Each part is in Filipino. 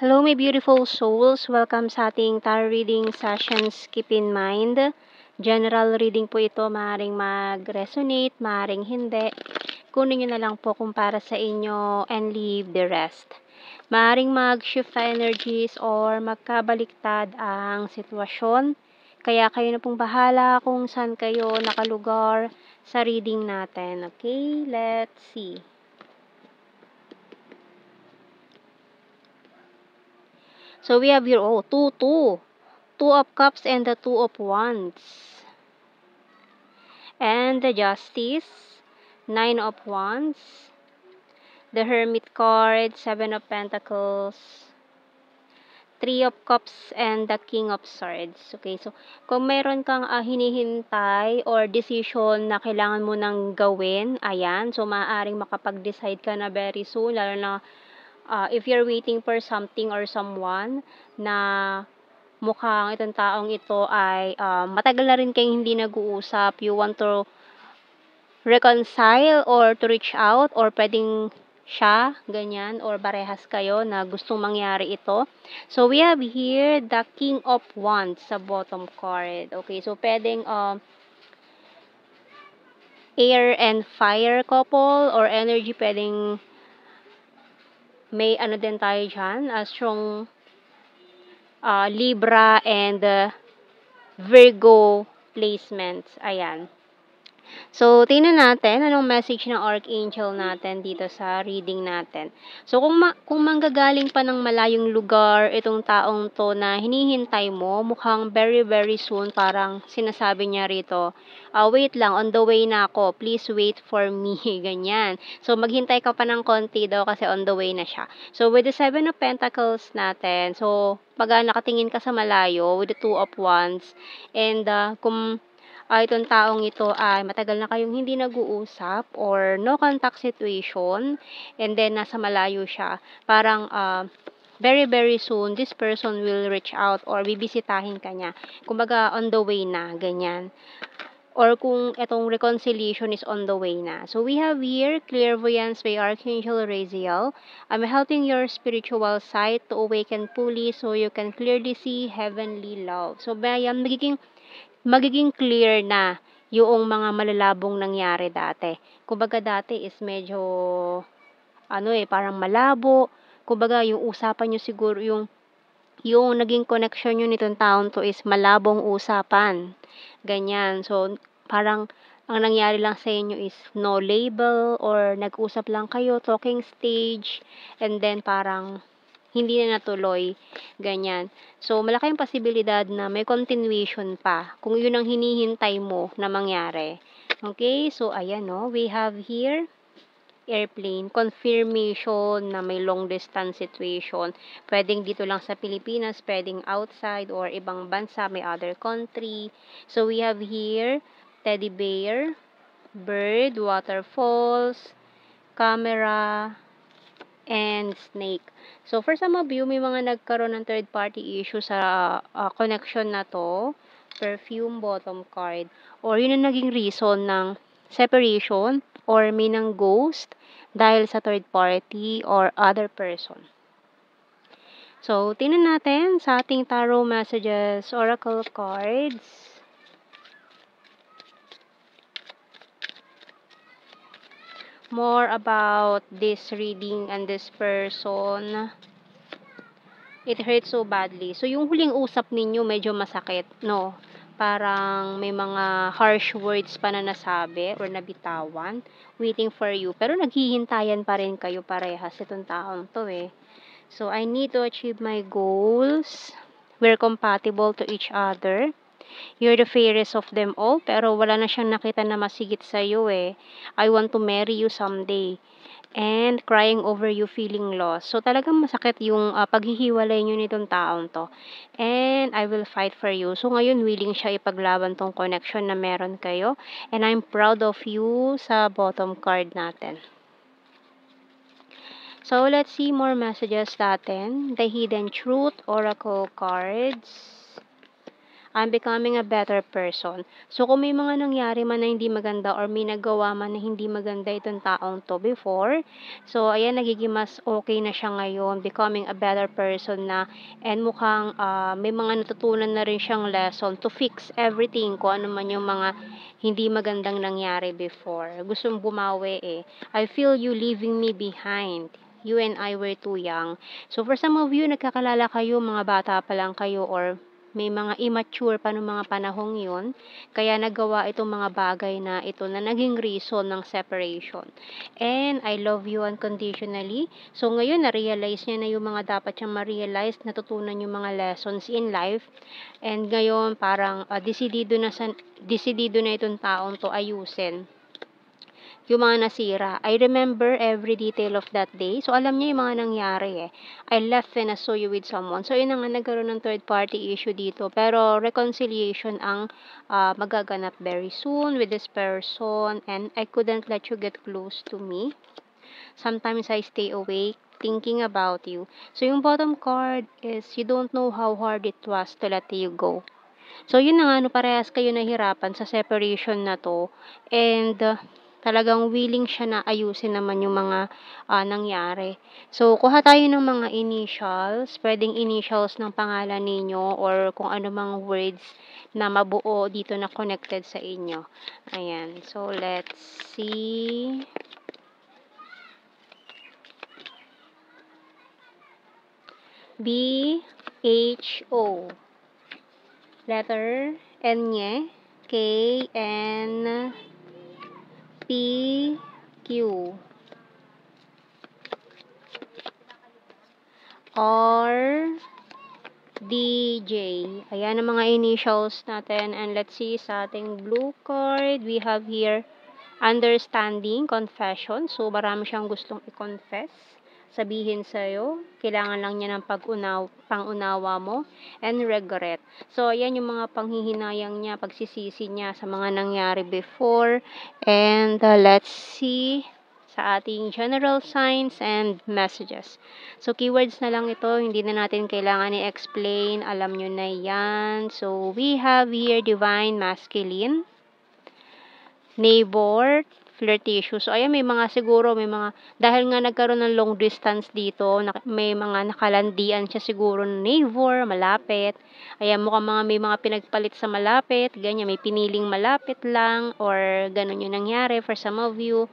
Hello, my beautiful souls. Welcome sa ating tarot reading sessions. Keep in mind, general reading po ito. Maaaring mag-resonate, maaaring hindi. Kunin nyo na lang po kung para sa inyo and leave the rest. Maaaring mag-shift energies or magkabaliktad ang sitwasyon. Kaya kayo na pong bahala kung saan kayo nakalugar sa reading natin. Okay, let's see. So we have here, 2 of Cups and the 2 of Wands. And the Justice, 9 of Wands. The Hermit card, 7 of Pentacles. 3 of Cups and the King of Swords. Okay, so kung meron kang hinihintay or decision na kailangan mo nang gawin, ayan, so maaaring makapag-decide ka na very soon, lalo na if you're waiting for something or someone na mukhang itong taong ito ay matagal na rin kayong hindi nag-uusap, you want to reconcile or to reach out, or pwedeng siya, ganyan, or parehas kayo na gustong mangyari ito. So, we have here the King of Wands sa bottom card. Okay, so pwedeng air and fire couple or energy, pwedeng may ano din tayo dyan, strong Libra and Virgo placements. Ayan. So, tingnan natin anong message ng Archangel natin dito sa reading natin. So, kung manggagaling pa ng malayong lugar itong taong to na hinihintay mo, mukhang very very soon, parang sinasabi niya rito, wait lang, on the way na ako, please wait for me, ganyan. So, maghintay ka pa ng konti daw kasi on the way na siya. So, with the 7 of Pentacles natin, so, pag nakatingin ka sa malayo, with the 2 of Wands, and kung itong taong ito ay matagal na kayong hindi nag-uusap or no contact situation, and then nasa malayo siya, parang very very soon this person will reach out or bibisitahin ka niya, kumbaga on the way na, ganyan. Or kung itong reconciliation is on the way na. So we have here clairvoyance by Archangel Raziel. I'm helping your spiritual sight to awaken fully so you can clearly see heavenly love. So bayan, magiging clear na yung mga malalabong nangyari dati. Kumbaga dati is medyo parang malabo. Kumbaga yung usapan nyo siguro, yung naging connection nyo nitong taon to is malabong usapan. Ganyan. So, parang ang nangyari lang sa inyo is no label or nag-usap lang kayo, talking stage, and then parang hindi na natuloy. Ganyan. So, malaki yung posibilidad na may continuation pa kung yun ang hinihintay mo na mangyari. Okay? So, ayan, no? We have here airplane, confirmation na may long distance situation. Pwedeng dito lang sa Pilipinas, pwedeng outside or ibang bansa, may other country. So, we have here teddy bear, bird, waterfalls, camera, and snake. So, for some of you, may mga nagkaroon ng third-party issue sa connection na to, perfume bottom card, or yun ang naging reason ng separation, or may ng ghost dahil sa third party or other person. So, tingnan natin sa ating tarot messages, oracle cards. More about this reading and this person. It hurts so badly. So, yung huling usap ninyo medyo masakit, no? Parang may mga harsh words pa na nasabi or nabitawan, waiting for you. Pero naghihintayan pa rin kayo parehas itong taong to eh. So, I need to achieve my goals. We're compatible to each other. You're the fairest of them all, pero wala na siyang nakita na masigit sa'yo eh. I want to marry you someday. And crying over you, feeling lost. So, talagang masakit yung paghihiwalay nyo nitong taong to. And I will fight for you. So, ngayon, willing siya ipaglaban tong connection na meron kayo. And I'm proud of you sa bottom card natin. So, let's see more messages natin. The Hidden Truth, Oracle cards. I'm becoming a better person. So, kung may mga nangyari man na hindi maganda or may nagawa man na hindi maganda itong taong to before, so, ayan, nagiging mas okay na siya ngayon, becoming a better person na, and mukhang may mga natutunan na rin siyang lesson to fix everything, kung ano man yung mga hindi magandang nangyari before. Gustong bumawi eh. I feel you leaving me behind. You and I were too young. So, for some of you, nagkakalala kayo, mga bata pa lang kayo, or may mga immature pa nung mga panahong yun, kaya nagawa itong mga bagay na ito na naging reason ng separation. And I love you unconditionally. So, ngayon, na-realize niya na yung mga dapat siyang ma-realize, natutunan yung mga lessons in life. And ngayon, parang desidido na itong taong to ayusin yung mga nasira. I remember every detail of that day. So, alam niya yung mga nangyari eh. I left when I saw you with someone. So, yun na nga, nagkaroon ng third party issue dito. Pero, reconciliation ang magaganap very soon with this person. And I couldn't let you get close to me. Sometimes I stay awake thinking about you. So, yung bottom card is you don't know how hard it was to let you go. So, yun na nga, no, parehas kayo nahirapan sa separation na to. And, talagang willing siya na ayusin naman yung mga nangyari. So, kuha tayo ng mga initials. Pwedeng initials ng pangalan ninyo or kung ano mang words na mabuo dito na connected sa inyo. Ayan. So, let's see. B, H, O. Letter N, K, N, P, Q, R, D, J. Ayan ang mga initials natin. And let's see sa ating blue card. We have here understanding, confession. So, marami siyang gustong i-confess. Sabihin sa'yo. Kailangan lang niya ng pangunawa mo. And regret. So, ayan yung mga panghihinayang niya, pagsisisi niya sa mga nangyari before. And let's see sa ating general signs and messages. So, keywords na lang ito. Hindi na natin kailangan i-explain. Alam nyo na yan. So, we have here divine masculine, neighbor, flirtatious. So, ayan, may mga siguro, dahil nga nagkaroon ng long distance dito, may mga nakalandian siya siguro neighbor, malapit. Ayan, mukhang may mga pinagpalit sa malapit, ganyan, may piniling malapit lang, or ganun yung nangyari for some of you.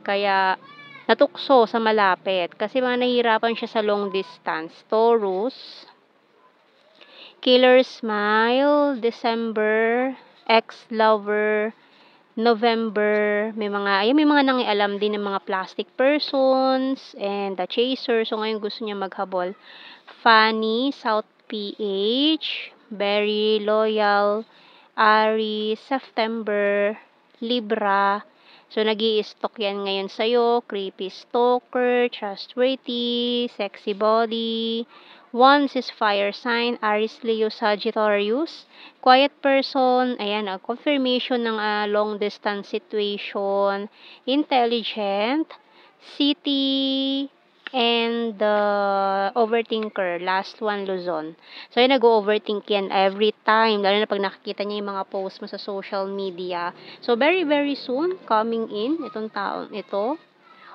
Kaya, natukso sa malapit. Kasi mga nahihirapan siya sa long distance. Taurus, killer smile, December, ex-lover, November, may mga nangialam din ng mga plastic persons, and the chaser. So, ngayon gusto niya maghabol. Fanny, South PH, very loyal, Aries, September, Libra. So, nag-i-stalk yan ngayon sa'yo. Creepy stalker, trustworthy, sexy body. Wands is fire sign, Aries, Leo, Sagittarius. Quiet person, ayan, confirmation ng long distance situation. Intelligent, city, and overthinker. Last one, Luzon. So, yun, nag-overthink yan every time. Lalo na pag nakikita niya yung mga post mo sa social media. So, very, very soon, coming in, itong taong ito.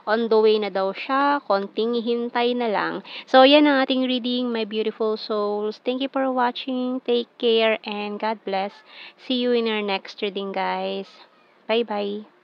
On the way na daw siya. Konting hintay na lang. So, yan ang ating reading, my beautiful souls. Thank you for watching. Take care and God bless. See you in our next reading, guys. Bye-bye.